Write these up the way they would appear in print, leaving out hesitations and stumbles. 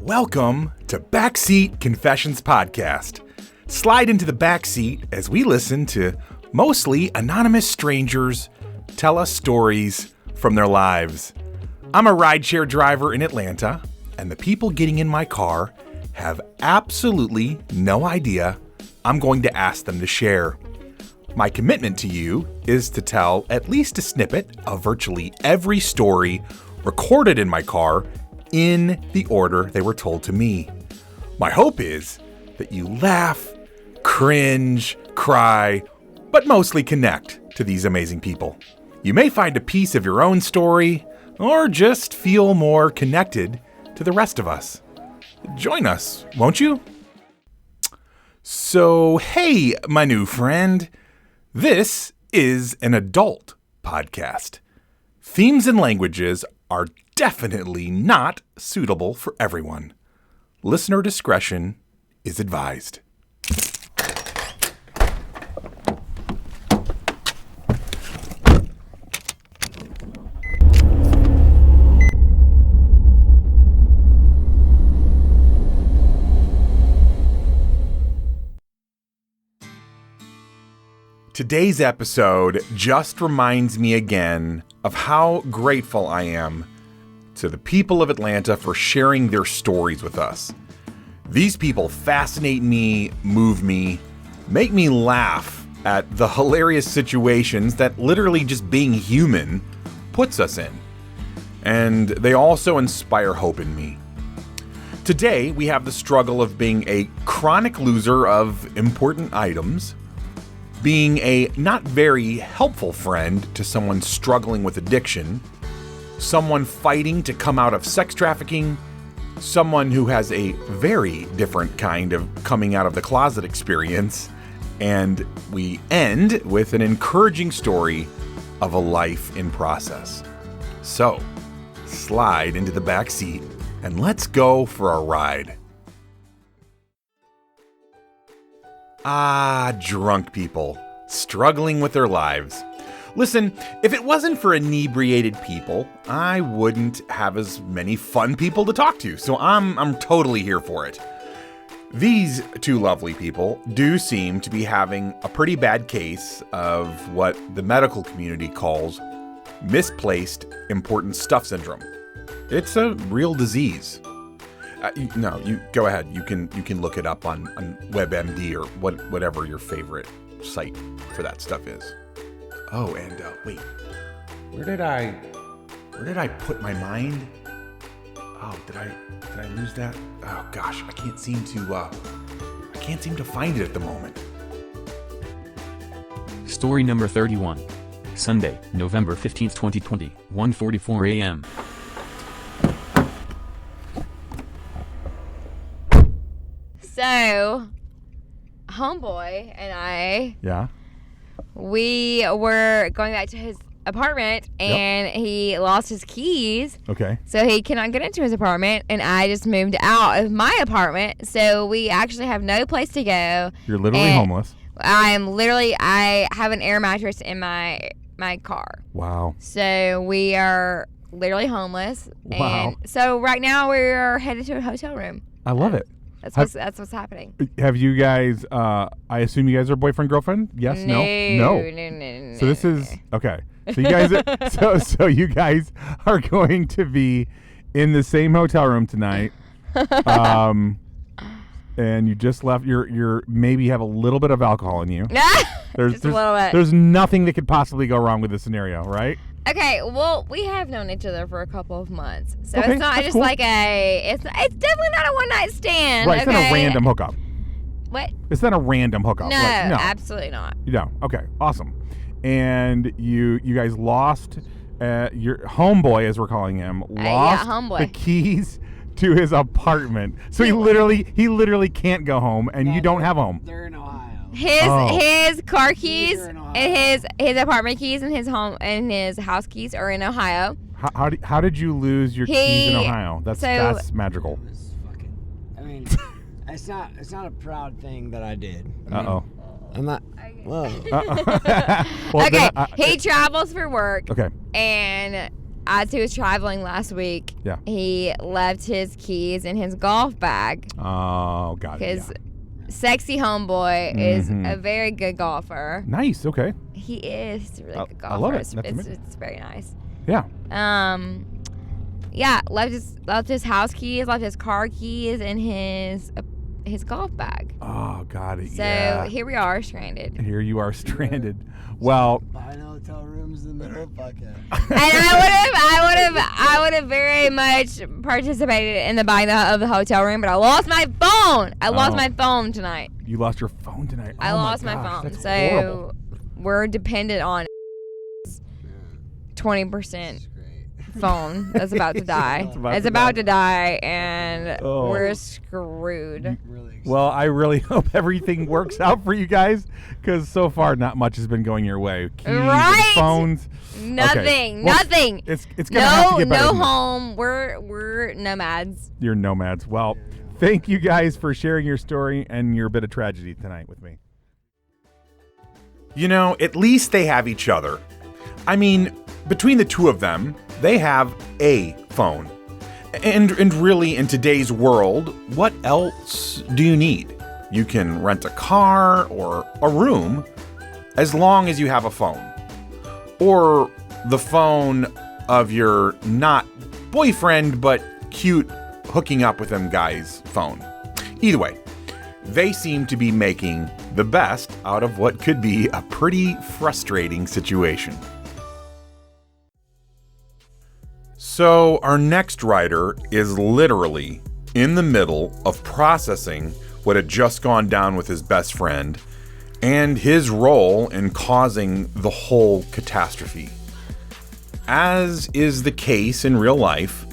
Welcome to Backseat Confessions Podcast. Slide into the backseat as we listen to mostly anonymous strangers tell us stories from their lives. I'm a rideshare driver in Atlanta, and the people getting in my car have absolutely no idea I'm going to ask them to share. My commitment to you is to tell at least a snippet of virtually every story recorded in my car in the order they were told to me. My hope is that you laugh, cringe, cry, but mostly connect to these amazing people. You may find a piece of your own story or just feel more connected to the rest of us. Join us, won't you? So, hey, my new friend. This is an adult podcast. Themes and languages are definitely not suitable for everyone. Listener discretion is advised. Today's episode just reminds me again of how grateful I am to the people of Atlanta for sharing their stories with us. These people fascinate me, move me, make me laugh at the hilarious situations that literally just being human puts us in. And they also inspire hope in me. Today, we have the struggle of being a chronic loser of important items, being a not very helpful friend to someone struggling with addiction, someone fighting to come out of sex trafficking, someone who has a very different kind of coming out of the closet experience, and we end with an encouraging story of a life in process. So, slide into the back seat and let's go for a ride. Drunk people struggling with their lives. Listen, if it wasn't for inebriated people, I wouldn't have as many fun people to talk to, so I'm totally here for it. These two lovely people do seem to be having a pretty bad case of what the medical community calls misplaced important stuff syndrome. It's a real disease. You go ahead. You can look it up on WebMD or whatever your favorite site for that stuff is. Oh, and wait, where did I put my mind? Oh, did I lose that? Oh gosh, I can't seem to find it at the moment. Story number 31. Sunday, November 15th, 2020, 1:44 a.m. So, homeboy and I, Yeah. we were going back to his apartment, and he lost his keys. Okay. So he cannot get into his apartment, and I just moved out of my apartment. So we actually have no place to go. You're literally homeless. I have an air mattress in my car. Wow. So we are literally homeless. Wow. And so right now we're headed to a hotel room. I love it. That's what's happening. Have you guys, I assume you guys are boyfriend, girlfriend? Yes? No. So this is, okay. So you guys, so you guys are going to be in the same hotel room tonight. And you just left, you're maybe have a little bit of alcohol in you. Just a little bit. There's nothing that could possibly go wrong with this scenario, right? Okay, well, we have known each other for a couple of months, so Okay, it's not just cool. like it's definitely not a one night stand. Right, it's not a random hookup. What? It's not a random hookup. No, Like, no, absolutely not. No. Okay, awesome. And you guys lost your homeboy, as we're calling him, lost homeboy. the keys to his apartment. So he literally can't go home, and you don't have home. They're in Ohio. His car keys are in Ohio. and his apartment keys and his home and his house keys are in Ohio. How did you lose your keys in Ohio? That's magical. It's fucking, I mean, it's not a proud thing that I did. Uh-oh. I'm not. Whoa. Well, Okay, then he travels for work. Okay. And as he was traveling last week, Yeah. he left his keys in his golf bag. Oh, got it. His sexy homeboy is a very good golfer. Nice. Okay. He is. He's a really good golfer. I love it. It's very nice. Yeah. Yeah, left his house keys, left his car keys in his golf bag. Oh, got it. So here we are, stranded. Here you are stranded. Well, Buying hotel rooms in the middle of podcast. And I would have very much participated in the buying of the hotel room, but I lost my phone. I lost my phone tonight. you lost your phone tonight. I lost my phone. That's So horrible. we're dependent on 20% phone that's about to die. It's about to die, and we're screwed. Well, I really hope everything works out for you guys, because so far not much has been going your way. Keys Right? and phones. Nothing. Okay. Well, Nothing. It's gonna have to get better No than this. home. We're nomads. You're nomads. Well, thank you guys for sharing your story and your bit of tragedy tonight with me. You know, at least they have each other. I mean, between the two of them, they have a phone. And really, in today's world, what else do you need? You can rent a car or a room as long as you have a phone. Or the phone of your not boyfriend, but cute hooking up with them guy's phone. Either way, they seem to be making the best out of what could be a pretty frustrating situation. So our next writer is literally in the middle of processing what had just gone down with his best friend and his role in causing the whole catastrophe. As is the case in real life,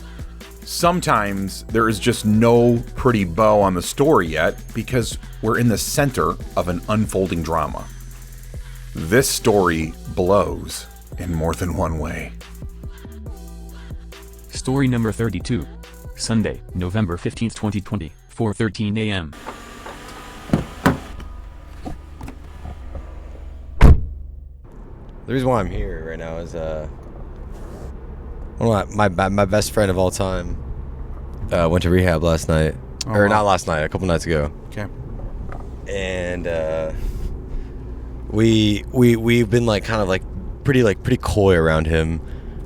sometimes there is just no pretty bow on the story yet because we're in the center of an unfolding drama. This story blows in more than one way. Story number 32. Sunday, November 15th, 2020, 4:13 a.m. The reason why I'm here right now is one of my best friend of all time went to rehab last night, or not last night, a couple nights ago. Okay. And we've been like kind of like pretty coy around him,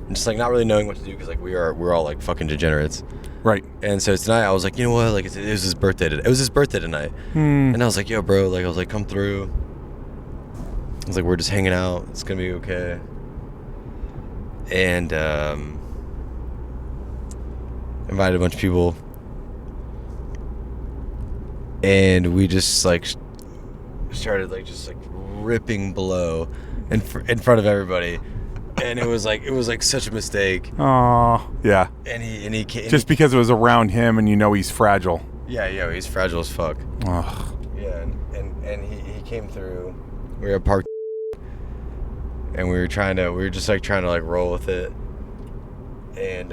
and just like not really knowing what to do because like we're all like fucking degenerates. Right. And so tonight I was like, you know what, like it was his birthday. It was his birthday tonight, and I was like, yo, bro, like I was like, come through. I was like, we're just hanging out. It's gonna be okay. And invited a bunch of people, and we just like started like just like ripping blow in front of everybody, and it was like such a mistake. Oh, yeah. And he came, Just because it was around him and you know he's fragile. yeah, he's fragile as fuck. Ugh. Yeah, and he came through. We were parked, and we were trying to like roll with it, and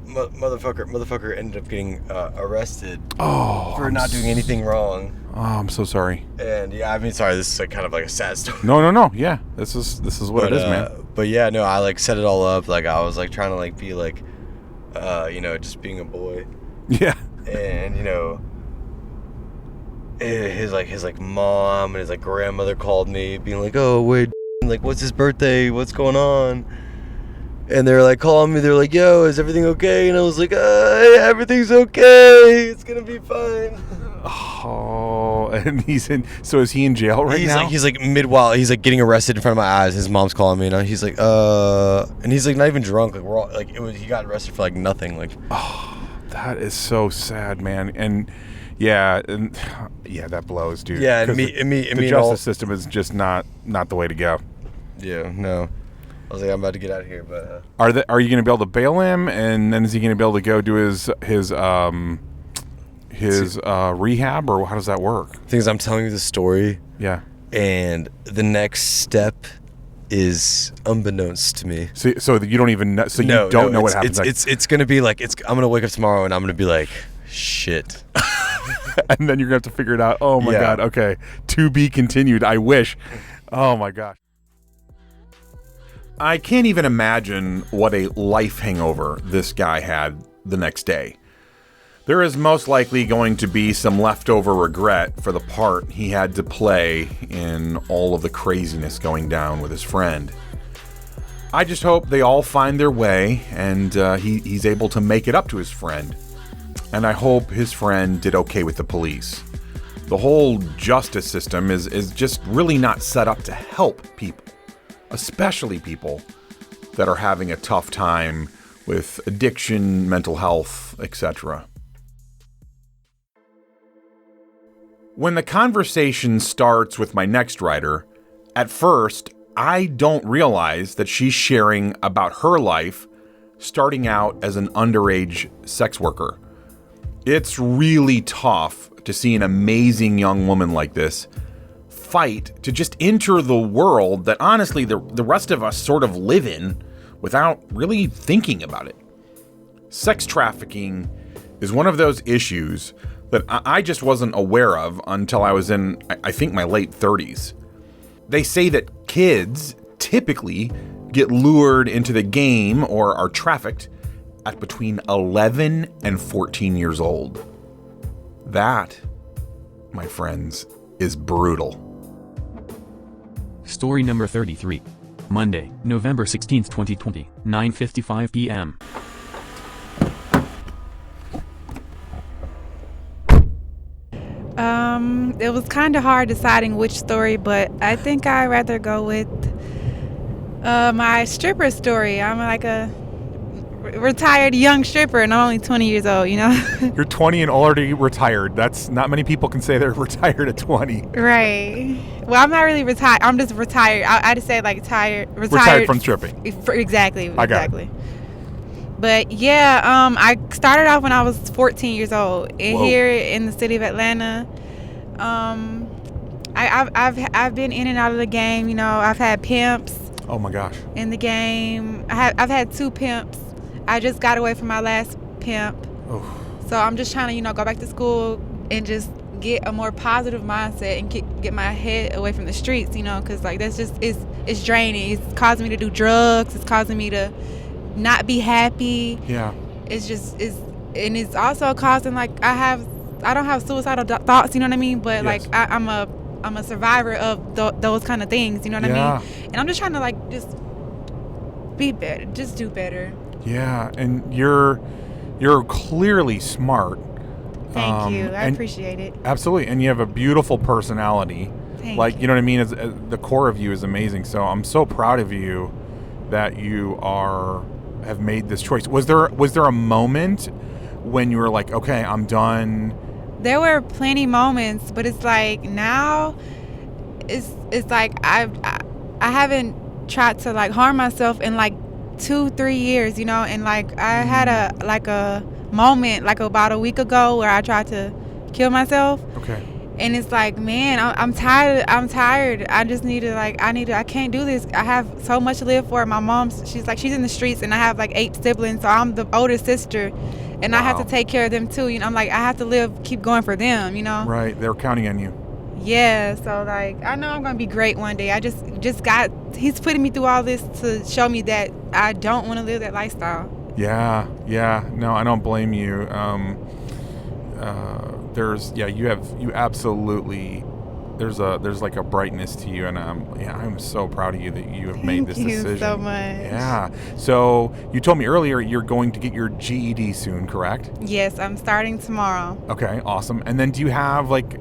motherfucker ended up getting arrested for not doing anything wrong. Oh, I'm so sorry. And yeah, I mean, sorry, this is like kind of like a sad story. No. Yeah, this is what it is, man. But yeah, no, I like set it all up. Like I was like trying to like be like, just being a boy. Yeah. And his mom and his like grandmother called me, being like, oh wait, like what's his birthday? What's going on? And they're like calling me. They're like, yo, is everything okay? And I was like, yeah, everything's okay. It's gonna be fine. Oh, and so is he in jail right now? He's like he's like getting arrested in front of my eyes. His mom's calling me, and he's like, and he's like not even drunk. Like we're all like, he got arrested for like nothing. Like, oh, that is so sad, man. And yeah, that blows, dude. Yeah, and the justice system is just not the way to go. Yeah, no. I was like, I'm about to get out of here, but are you going to be able to bail him, and then is he going to be able to go do his rehab, or how does that work? The thing is, I'm telling you the story. Yeah. And the next step is unbeknownst to me. So you don't even know. So you don't know what happens. It's gonna be like I'm gonna wake up tomorrow and I'm gonna be like, shit. And then you're going to have to figure it out. Oh, my God. Okay. To be continued. I wish. Oh, my gosh. I can't even imagine what a life hangover this guy had the next day. There is most likely going to be some leftover regret for the part he had to play in all of the craziness going down with his friend. I just hope they all find their way and he's able to make it up to his friend. And I hope his friend did okay with the police. The whole justice system is just really not set up to help people, especially people that are having a tough time with addiction, mental health, etc. When the conversation starts with my next writer, at first, I don't realize that she's sharing about her life starting out as an underage sex worker. It's really tough to see an amazing young woman like this fight to just enter the world that honestly the rest of us sort of live in without really thinking about it. Sex trafficking is one of those issues that I just wasn't aware of until I was in, I think, my late 30s. They say that kids typically get lured into the game or are trafficked at between 11 and 14 years old. That, my friends, is brutal. Story number 33. Monday, November 16th, 2020, 9:55 p.m. It was kind of hard deciding which story, but I think I'd rather go with my stripper story. I'm like a retired young stripper, and I'm only 20 years old, you know? You're 20 and already retired. That's not many people can say they're retired at 20. Right. Well, I'm not really retired. I'm just retired. I just say like retired from stripping. Exactly. I got exactly. It. But yeah, I started off when I was 14 years old, and here in the city of Atlanta. I've been in and out of the game. You know, I've had pimps. Oh my gosh. In the game, I've had 2 pimps. I just got away from my last pimp. Oh. So I'm just trying to, go back to school and just get a more positive mindset and get my head away from the streets, because like that's just it's draining. It's causing me to do drugs. It's causing me to not be happy. Yeah. And it's also causing like I don't have suicidal thoughts, you know what I mean? But yes. like I'm a survivor of those kind of things, you know what I mean? And I'm just trying to like just be better, just do better. Yeah, and you're clearly smart. Thank you. I appreciate it. Absolutely, and you have a beautiful personality. Thank you. You Know what I mean? As the core of you is amazing. So I'm so proud of you that you have made this choice. Was there a moment when you were like, okay, I'm done? There were plenty moments, but it's like now, it's like I haven't tried to like harm myself in like 2-3 years, and like I had a moment like about a week ago where I tried to kill myself. Okay. And it's like, man, I'm tired. I just need to I can't do this. I have so much to live for. My mom's, she's in the streets, and I have like 8 siblings, so I'm the older sister, and wow. I have to take care of them too. I'm like, I have to keep going for them, Right. They're counting on you. Yeah. So like, I know I'm going to be great one day. I just got, he's putting me through all this to show me that I don't want to live that lifestyle. Yeah. No, I don't blame you. You absolutely, there's like a brightness to you, and I'm so proud of you that you have made this decision. Thank you so much. Yeah. So you told me earlier you're going to get your GED soon, correct? Yes, I'm starting tomorrow. Okay, awesome. And then do you have like,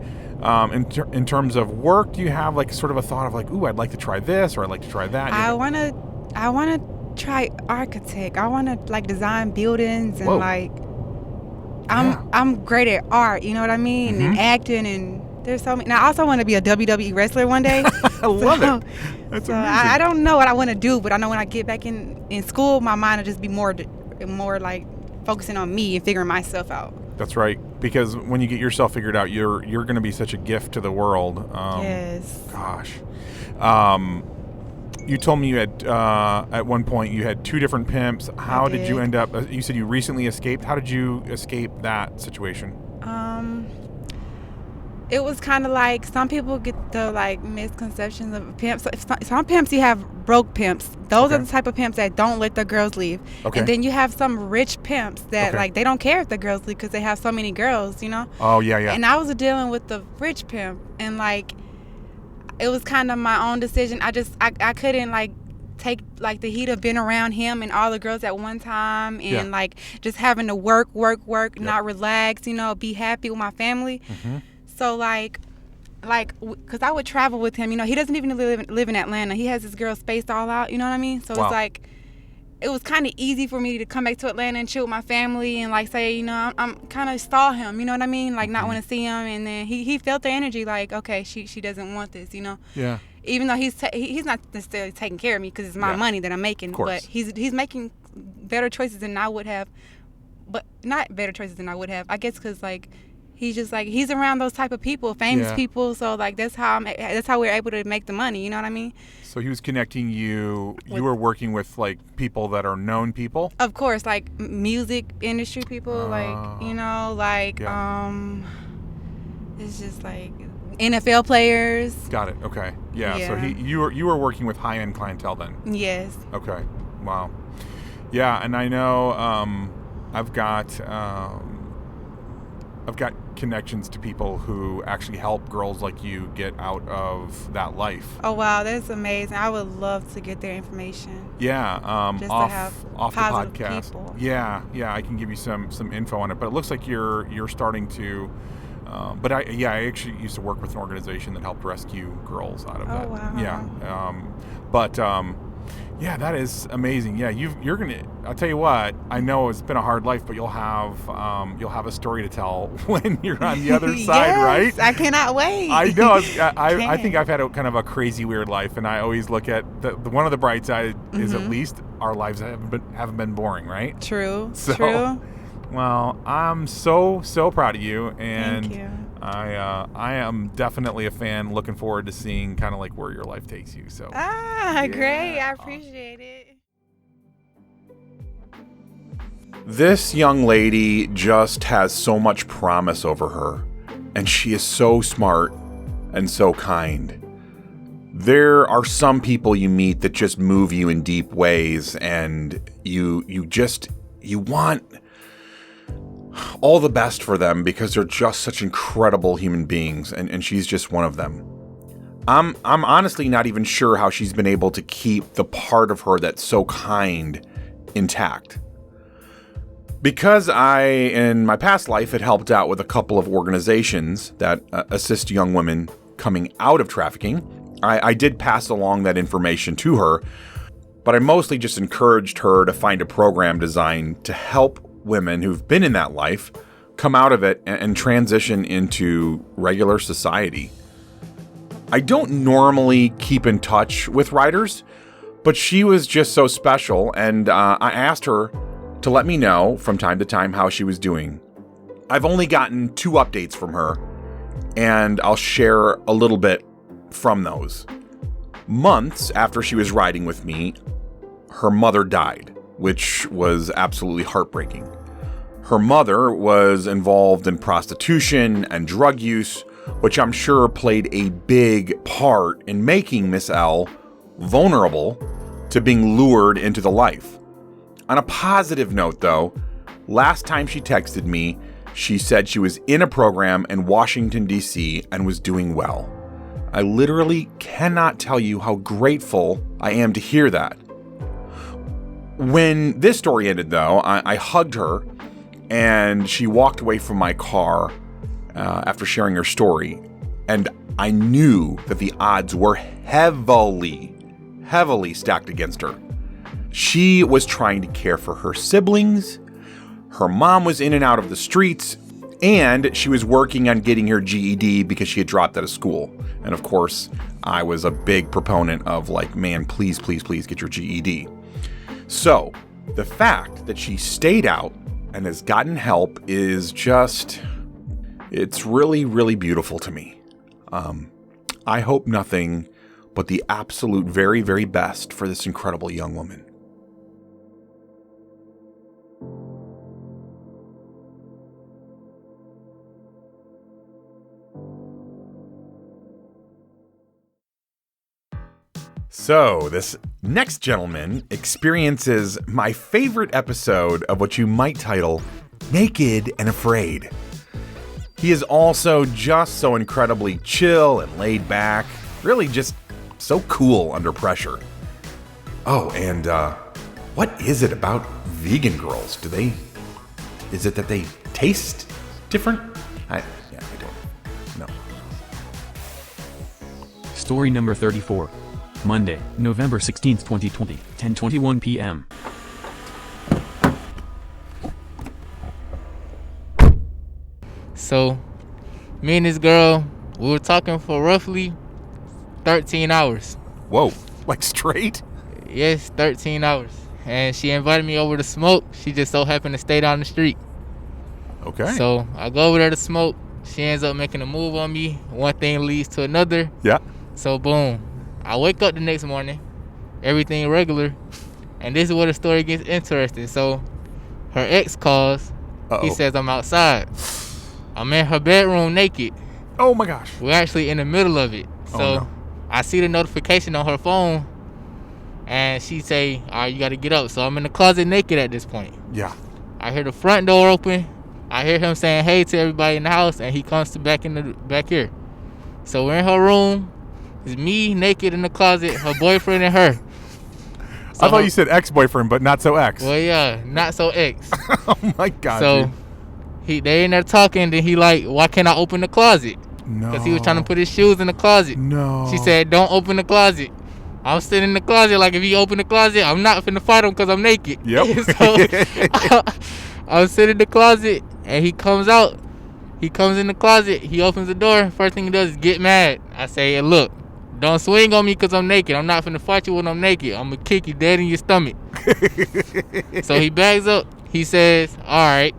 in terms of work, do you have like sort of a thought of like, ooh, I'd like to try this or I'd like to try that? I want to try architect. I want to like design buildings and like. I'm great at art, you know what I mean? Mm-hmm. And acting, and there's so many. Now, I also want to be a WWE wrestler one day. I love it. That's amazing. I don't know what I want to do, but I know when I get back in school, my mind will just be more like focusing on me and figuring myself out. That's right. Because when you get yourself figured out, you're going to be such a gift to the world. Yes. Gosh. you told me you had at one point you had 2 different pimps. How did you end up? You said you recently escaped. How did you escape that situation? It was kind of like some people get the like misconceptions of pimps. Some pimps, you have broke pimps. Those are the type of pimps that don't let the girls leave. Okay. And then you have some rich pimps that like they don't care if the girls leave because they have so many girls, you know. Oh yeah. And I was dealing with the rich pimp, and like it was kind of my own decision. I couldn't like take like the heat of being around him and all the girls at one time, and like just having to work, not relax, you know, be happy with my family. Mm-hmm. So like, because I would travel with him, you know, he doesn't even live in Atlanta. He has his girl spaced all out, you know what I mean? So it's like, it was kind of easy for me to come back to Atlanta and chill with my family and like say, you know, I'm kind of stall him, you know what I mean? Like not want to see him, and then he felt the energy like, okay, she doesn't want this, you know? Yeah. Even though he's not necessarily taking care of me because it's my money that I'm making, but he's making better choices than I would have, but not better choices than I would have, I guess, because like, he's just like, he's around those type of people, famous people. So like that's how we're able to make the money. You know what I mean? So he was connecting you. You were working with like people that are known people. Of course, like music industry people, like you know, like it's just like NFL players. Got it. Okay. Yeah. So you were working with high end clientele then. Yes. Okay. Wow. Yeah, and I know I've got connections to people who actually help girls like you get out of that life. Oh wow, that's amazing! I would love to get their information. Yeah, just off to have the podcast. People. Yeah, I can give you some info on it. But it looks like you're starting to. But I actually used to work with an organization that helped rescue girls out of that. Wow. Yeah, yeah, that is amazing. Yeah, you're gonna. I'll tell you what. I know it's been a hard life, but you'll have a story to tell when you're on the other side, yes, right? I cannot wait. I know. I think I've had a kind of a crazy, weird life, and I always look at the one of the bright sides is at least our lives haven't been boring, right? True. So, true. Well, I'm so proud of you, and thank you. I am definitely a fan. Looking forward to seeing kind of like where your life takes you. So great. I appreciate it. This young lady just has so much promise over her, and she is so smart and so kind. There are some people you meet that just move you in deep ways, and you want all the best for them because they're just such incredible human beings, and she's just one of them. I'm honestly not even sure how she's been able to keep the part of her that's so kind intact. Because I, in my past life, had helped out with a couple of organizations that assist young women coming out of trafficking, I did pass along that information to her, but I mostly just encouraged her to find a program designed to help women who've been in that life come out of it and transition into regular society. I don't normally keep in touch with writers, but she was just so special, and I asked her to let me know from time to time how she was doing. I've only gotten 2 updates from her, and I'll share a little bit from those. Months after she was riding with me, her mother died, which was absolutely heartbreaking. Her mother was involved in prostitution and drug use, which I'm sure played a big part in making Miss L vulnerable to being lured into the life. On a positive note, though, last time she texted me, she said she was in a program in Washington, D.C. and was doing well. I literally cannot tell you how grateful I am to hear that. When this story ended, though, I hugged her, and she walked away from my car after sharing her story, and I knew that the odds were heavily stacked against her. She was trying to care for her siblings, her mom was in and out of the streets, and she was working on getting her GED because she had dropped out of school. And of course, I was a big proponent of like, man, please get your GED. So, the fact that she stayed out and has gotten help is just, it's really, really beautiful to me. I hope nothing but the absolute very, very best for this incredible young woman. So, this next gentleman experiences my favorite episode of what you might title Naked and Afraid. He is also just so incredibly chill and laid back, really just so cool under pressure. Oh, and what is it about vegan girls? Is it that they taste different? I don't know. Story number 34. Monday, November 16th, 2020, 10:21 p.m. So, me and this girl, we were talking for roughly 13 hours. Whoa, like straight? Yes, 13 hours. And she invited me over to smoke. She just so happened to stay down the street. Okay. So, I go over there to smoke. She ends up making a move on me. One thing leads to another. Yeah. So, boom. I wake up the next morning. Everything regular. And this is where the story gets interesting. So, her ex calls. Uh-oh. He says I'm outside. I'm in her bedroom naked. Oh my gosh. We're actually in the middle of it. So no. I see the notification on her phone and she say, all right, you got to get up. So I'm in the closet naked at this point. Yeah. I hear the front door open. I hear him saying hey to everybody in the house and he comes to back here. So we're in her room. It's me naked in the closet, her boyfriend and her. So I thought you said ex-boyfriend, but not so ex. Well, yeah, not so ex. Oh my God. So they in there talking, then he like, why can't I open the closet? No. Because he was trying to put his shoes in the closet. No. She said, don't open the closet. I'm sitting in the closet like, if he open the closet, I'm not finna fight him because I'm naked. Yep. So I was sitting in the closet and he comes out. He comes in the closet. He opens the door. First thing he does is get mad. I say, hey, look, don't swing on me because I'm naked. I'm not finna fight you when I'm naked. I'm gonna kick you dead in your stomach. So he bags up. He says, all right.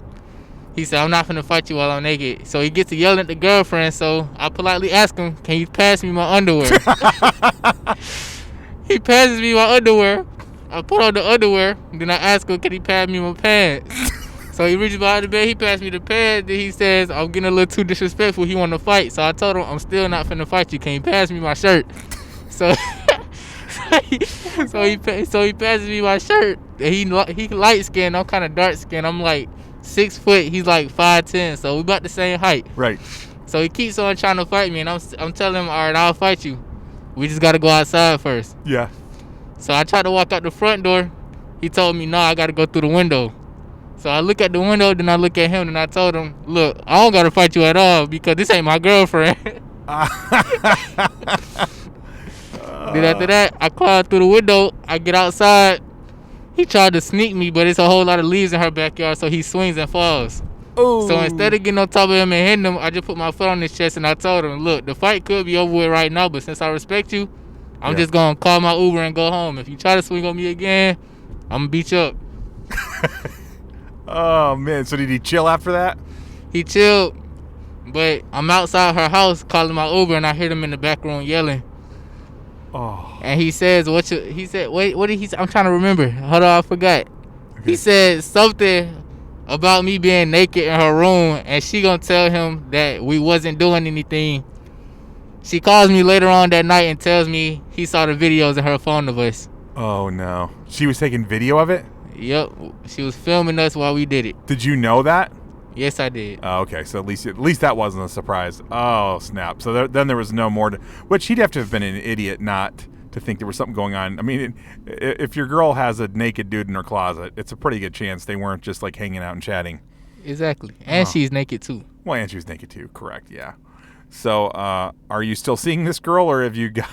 He said, I'm not finna fight you while I'm naked. So he gets to yelling at the girlfriend. So I politely ask him, can you pass me my underwear? He passes me my underwear. I put on the underwear. Then I ask him, can he pass me my pants? So he reaches behind the bed. He passed me the pants. Then he says, I'm getting a little too disrespectful. He want to fight. So I told him, I'm still not finna fight you. Can you pass me my shirt? So he passes me my shirt. And he light skinned. I'm kind of dark skinned. I'm like 6 foot. He's like 5'10". So we about the same height. Right. So he keeps on trying to fight me, and I'm telling him, all right, I'll fight you. We just gotta go outside first. Yeah. So I tried to walk out the front door. He told me, no, I gotta go through the window. So I look at the window, then I look at him, and I told him, look, I don't gotta fight you at all because this ain't my girlfriend. Then after that, I climbed through the window. I get outside. He tried to sneak me, but it's a whole lot of leaves in her backyard, so he swings and falls. Oh. So instead of getting on top of him and hitting him, I just put my foot on his chest and I told him, look, the fight could be over with right now, but since I respect you, I'm just going to call my Uber and go home. If you try to swing on me again, I'm going to beat you up. Oh, man. So did he chill after that? He chilled, but I'm outside her house calling my Uber and I hear him in the back room yelling. Oh. And he says, what did he say? I'm trying to remember. Hold on, I forgot. Okay. He said something about me being naked in her room and she gonna tell him that we wasn't doing anything. She calls me later on that night and tells me he saw the videos in her phone of us. Oh, no. She was taking video of it? Yep. She was filming us while we did it. Did you know that? Yes, I did. Oh, okay. So at least that wasn't a surprise. Oh, snap. So then there was no more to... Which he'd have to have been an idiot not to think there was something going on. I mean, if your girl has a naked dude in her closet, it's a pretty good chance they weren't just like hanging out and chatting. Exactly. And she's naked too. Well, and she was naked too. Correct. Yeah. So are you still seeing this girl or have you got...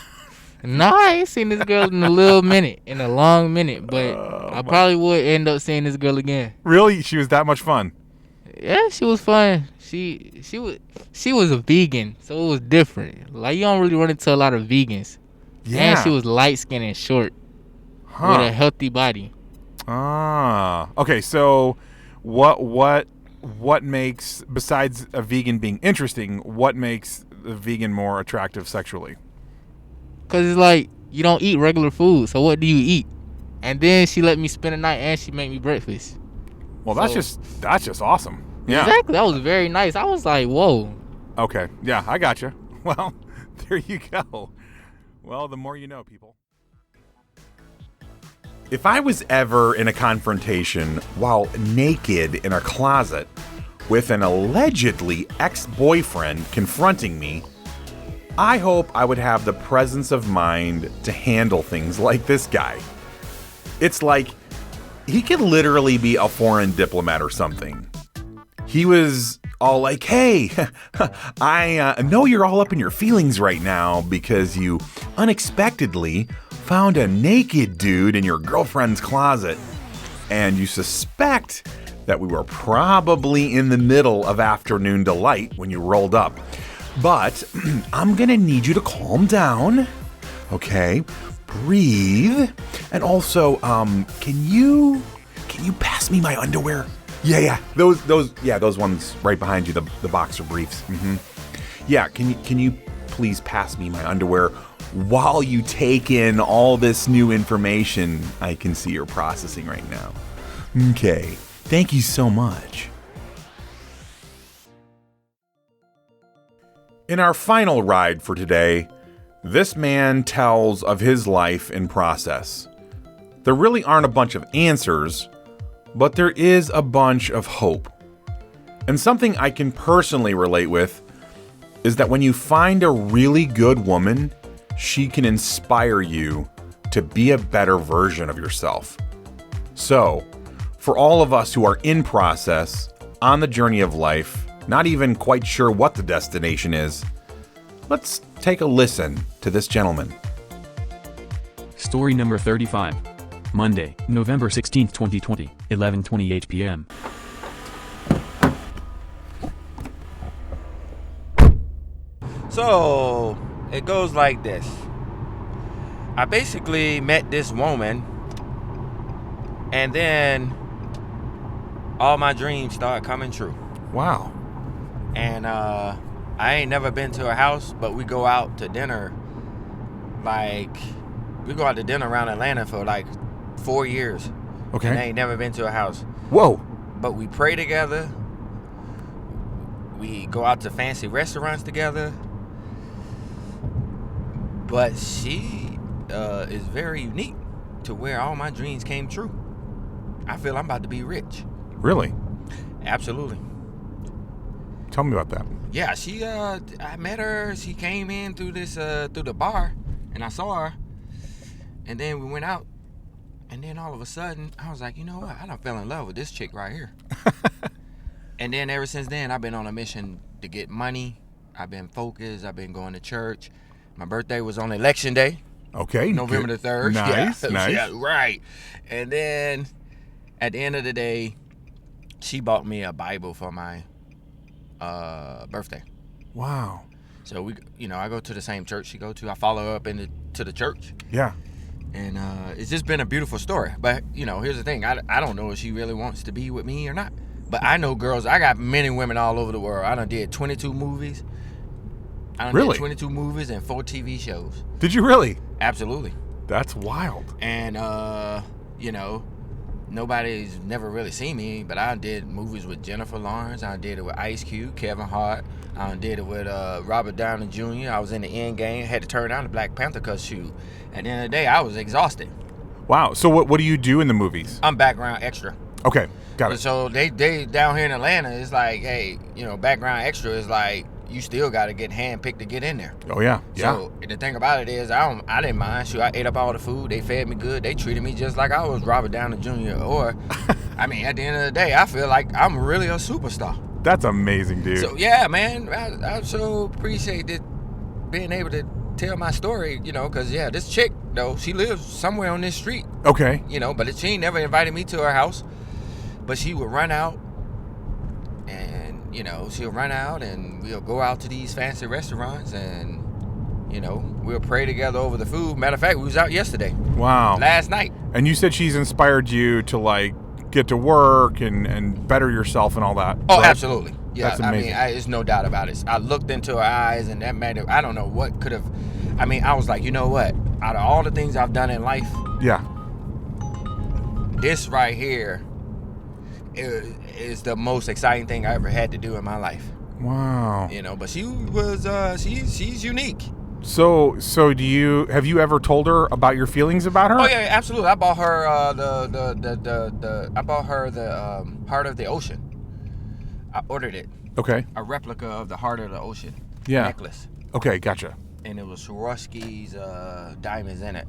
No, I ain't seen this girl in a long minute, but I probably would end up seeing this girl again. Really? She was that much fun? Yeah, she was fun. She was a vegan, so it was different. Like, you don't really run into a lot of vegans. Yeah. And she was light skinned and short with a healthy body. Ah. Okay, so what makes, besides a vegan being interesting, what makes a vegan more attractive sexually? Because it's like, you don't eat regular food, so what do you eat? And then she let me spend the night and she made me breakfast. Well, that's just awesome. Yeah. Exactly. That was very nice. I was like, whoa. Okay. Yeah, I gotcha. Well, there you go. Well, the more you know, people. If I was ever in a confrontation while naked in a closet with an allegedly ex-boyfriend confronting me, I hope I would have the presence of mind to handle things like this guy. It's like he could literally be a foreign diplomat or something. He was all like, hey, I know you're all up in your feelings right now because you unexpectedly found a naked dude in your girlfriend's closet, and you suspect that we were probably in the middle of afternoon delight when you rolled up. But I'm gonna need you to calm down, okay? Breathe, and also, can you pass me my underwear? Yeah, those ones right behind you, the boxer briefs. Yeah, can you please pass me my underwear while you take in all this new information I can see you're processing right now? Okay, thank you so much. In our final ride for today, this man tells of his life in process. There really aren't a bunch of answers, but there is a bunch of hope. And something I can personally relate with is that when you find a really good woman, she can inspire you to be a better version of yourself. So, for all of us who are in process, on the journey of life, not even quite sure what the destination is, let's take a listen to this gentleman. Story number 35. Monday, November 16th, 2020, 11:28 p.m. So, it goes like this. I basically met this woman, and then all my dreams started coming true. Wow. And I ain't never been to her house, but we go out to dinner. We go out to dinner around Atlanta for 4 years. Okay. And I ain't never been to her house. Whoa. But we pray together. We go out to fancy restaurants together. But she is very unique to where all my dreams came true. I feel I'm about to be rich. Really? Absolutely. Tell me about that. Yeah, I met her. She came in through the bar, and I saw her. And then we went out. And then all of a sudden, I was like, you know what? I done fell in love with this chick right here. And then ever since then, I've been on a mission to get money. I've been focused. I've been going to church. My birthday was on election day. Okay. November the 3rd. Nice, yeah. nice. Yeah, right. And then at the end of the day, she bought me a Bible for my birthday. Wow. So I go to the same church she go to. I follow her up to the church. Yeah. And it's just been a beautiful story. But, here's the thing. I don't know if she really wants to be with me or not. But I know girls. I got many women all over the world. I done did 22 movies. Really? Did 22 movies and 4 TV shows. Did you really? Absolutely. That's wild. And, nobody's never really seen me. But I did movies with Jennifer Lawrence. I did it with Ice Cube, Kevin Hart. I did it with Robert Downey Jr. I was in the end game. Had to turn down the Black Panther because, shoot, at the end of the day, I was exhausted. Wow. So what do you do in the movies? I'm background extra. Okay. Got it. So they down here in Atlanta, it's like, hey, background extra is like, you still got to get handpicked to get in there. Oh, yeah. Yeah. So the thing about it is, I didn't mind. Shoot, I ate up all the food. They fed me good. They treated me just like I was Robert Downey Jr. Or, at the end of the day, I feel like I'm really a superstar. That's amazing, dude. So, yeah, man, I so appreciate being able to tell my story, because, yeah, this chick, though, she lives somewhere on this street. Okay. But she ain't never invited me to her house. But she would run out, and, she'll run out, and we'll go out to these fancy restaurants, and, we'll pray together over the food. Matter of fact, we was out yesterday. Wow. Last night. And you said she's inspired you to, get to work and better yourself and all that. Oh, right? Absolutely. Yeah, That's amazing. there's no doubt about it. I looked into her eyes, and that man, I don't know what could have. I mean, I was like, you know what? Out of all the things I've done in life, Yeah. this right here is the most exciting thing I ever had to do in my life. Wow. You know, but she was she's unique. So have you ever told her about your feelings about her? Oh yeah, absolutely. I bought her the Heart of the Ocean. I ordered it. Okay. A replica of the Heart of the Ocean necklace. Okay, gotcha. And it was Swarovski's diamonds in it.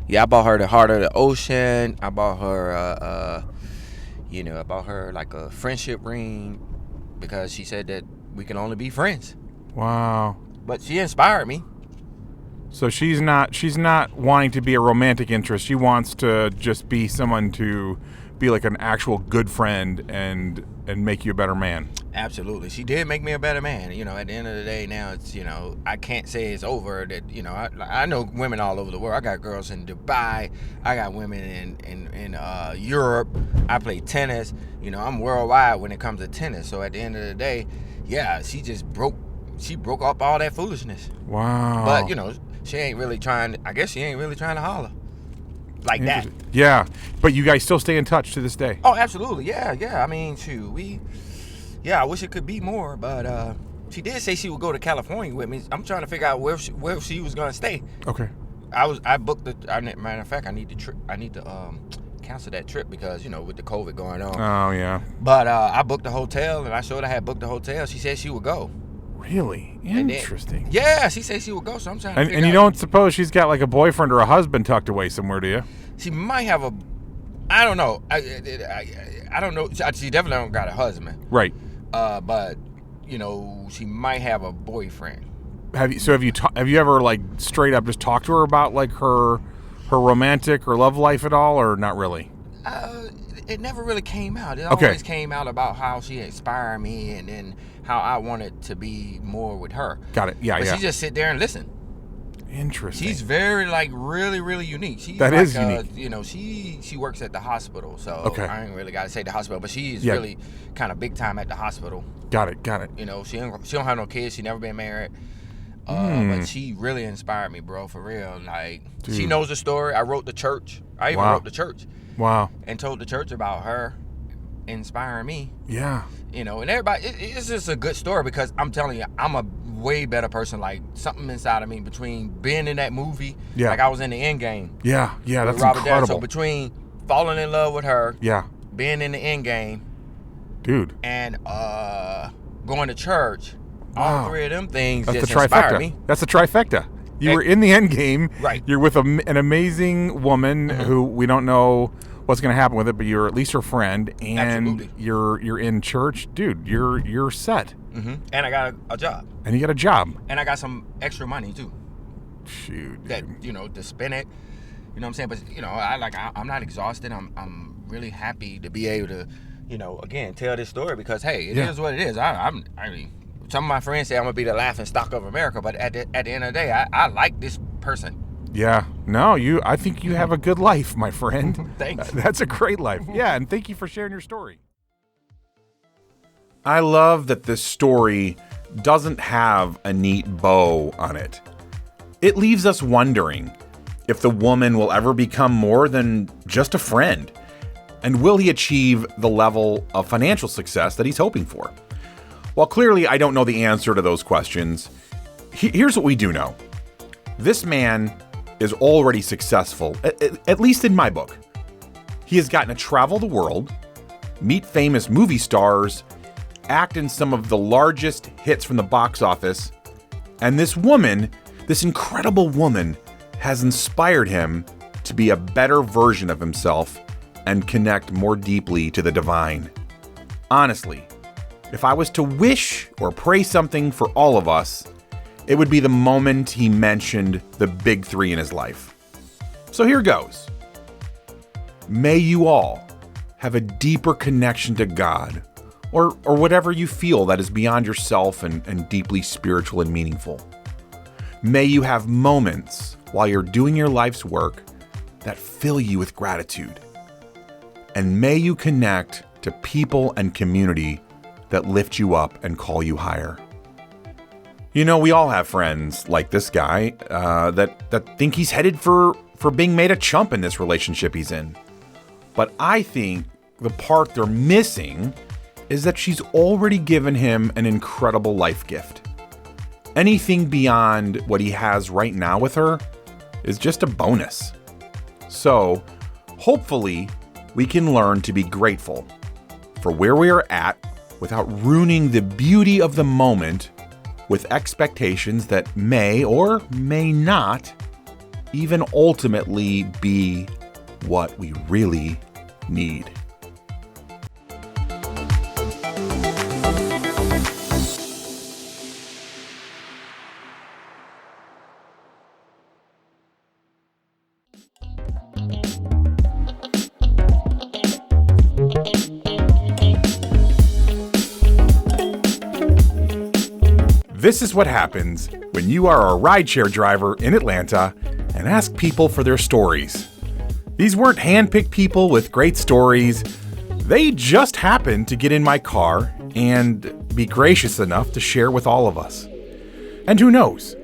Yeah, I bought her the Heart of the Ocean. I bought her I bought her like a friendship ring because she said that we can only be friends. Wow. But she inspired me. So she's not wanting to be a romantic interest. She wants to just be someone to be like an actual good friend and make you a better man. Absolutely. She did make me a better man. You know, at the end of the day now, it's, I can't say it's over. That, I know women all over the world. I got girls in Dubai. I got women in Europe. I play tennis. I'm worldwide when it comes to tennis. So at the end of the day, yeah, she broke up all that foolishness. Wow. But, she ain't really trying to holler like that. Yeah. But you guys still stay in touch to this day? Oh, absolutely. Yeah. I mean, shoot, I wish it could be more, but she did say she would go to California with me. I'm trying to figure out where she was gonna stay. Okay. I booked matter of fact, I need to cancel that trip because with the COVID going on. Oh yeah. But I booked a hotel, and I showed I had booked a hotel. She said she would go. Really? Interesting. Yeah, she said she would go. So I'm trying to figure out. And you don't suppose she's got like a boyfriend or a husband tucked away somewhere, do you? She might have a. I don't know. I don't know. She definitely don't got a husband. Right. But she might have a boyfriend. Have you ever like straight up just talked to her about like her romantic or love life at all, or not really? It never really came out. It always came out about how she inspired me, and then how I wanted to be more with her. Got it. Yeah, but yeah. she just sit there and listen. Interesting. She's very really, really unique. She's unique. She works at the hospital, so I ain't really got to say the hospital, but she's really kind of big time at the hospital. Got it. She don't have no kids. She never been married. But she really inspired me, bro, for real. Like, dude. She knows the story. I wrote the church. I even wrote the church. Wow. And told the church about her inspiring me. Yeah. And everybody, it's just a good story because I'm telling you, I'm a way better person. Like, something inside of me between being in that movie, like I was in the End Game. Yeah, that's incredible. So between falling in love with her, being in the End Game, dude, and going to church, all three of them things that's just the inspired me. That's the trifecta. You were in the End Game. Right. You're with an amazing woman who we don't know what's going to happen with it, but you're at least her friend, and absolutely. You're in church, dude. You're set. Mm-hmm. And I got a job. And you got a job. And I got some extra money too. Shoot. That to spend it. You know what I'm saying? But I'm not exhausted. I'm really happy to be able to, again, tell this story because hey, it is what it is. I mean, some of my friends say I'm gonna be the laughing stock of America, but at the end of the day, I like this person. Yeah. No, I think you have a good life, my friend. Thanks. That's a great life. Yeah, and thank you for sharing your story. I love that this story doesn't have a neat bow on it. It leaves us wondering if the woman will ever become more than just a friend, and will he achieve the level of financial success that he's hoping for? While clearly I don't know the answer to those questions, here's what we do know. This man is already successful, at least in my book. He has gotten to travel the world, meet famous movie stars, act in some of the largest hits from the box office, and this incredible woman, has inspired him to be a better version of himself and connect more deeply to the divine. Honestly, if I was to wish or pray something for all of us, it would be the moment he mentioned the big three in his life. So here goes. May you all have a deeper connection to God, or whatever you feel that is beyond yourself and deeply spiritual and meaningful. May you have moments while you're doing your life's work that fill you with gratitude. And may you connect to people and community that lift you up and call you higher. You know, we all have friends like this guy that think he's headed for being made a chump in this relationship he's in. But I think the part they're missing is that she's already given him an incredible life gift. Anything beyond what he has right now with her is just a bonus. So, hopefully, we can learn to be grateful for where we are at without ruining the beauty of the moment with expectations that may or may not even ultimately be what we really need. This is what happens when you are a rideshare driver in Atlanta and ask people for their stories. These weren't handpicked people with great stories. They just happened to get in my car and be gracious enough to share with all of us. And who knows,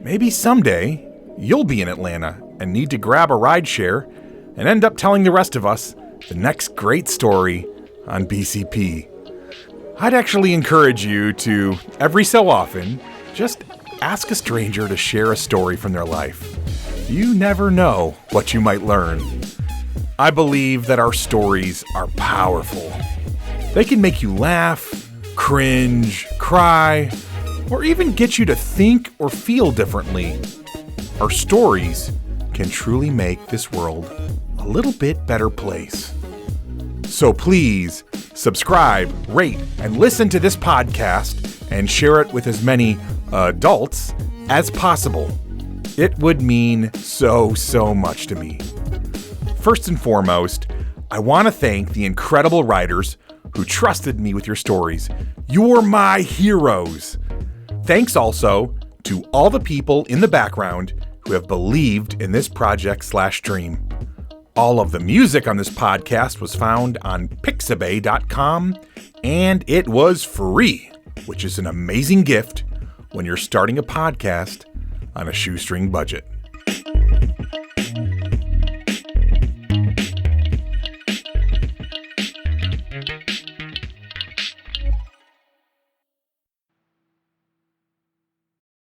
maybe someday you'll be in Atlanta and need to grab a rideshare and end up telling the rest of us the next great story on BCP. I'd actually encourage you to, every so often, just ask a stranger to share a story from their life. You never know what you might learn. I believe that our stories are powerful. They can make you laugh, cringe, cry, or even get you to think or feel differently. Our stories can truly make this world a little bit better place. So please, subscribe, rate, and listen to this podcast and share it with as many adults as possible. It would mean so much to me. First and foremost, I want to thank the incredible writers who trusted me with your stories. You're my heroes. Thanks also to all the people in the background who have believed in this project/dream. All of the music on this podcast was found on Pixabay.com, and it was free, which is an amazing gift when you're starting a podcast on a shoestring budget.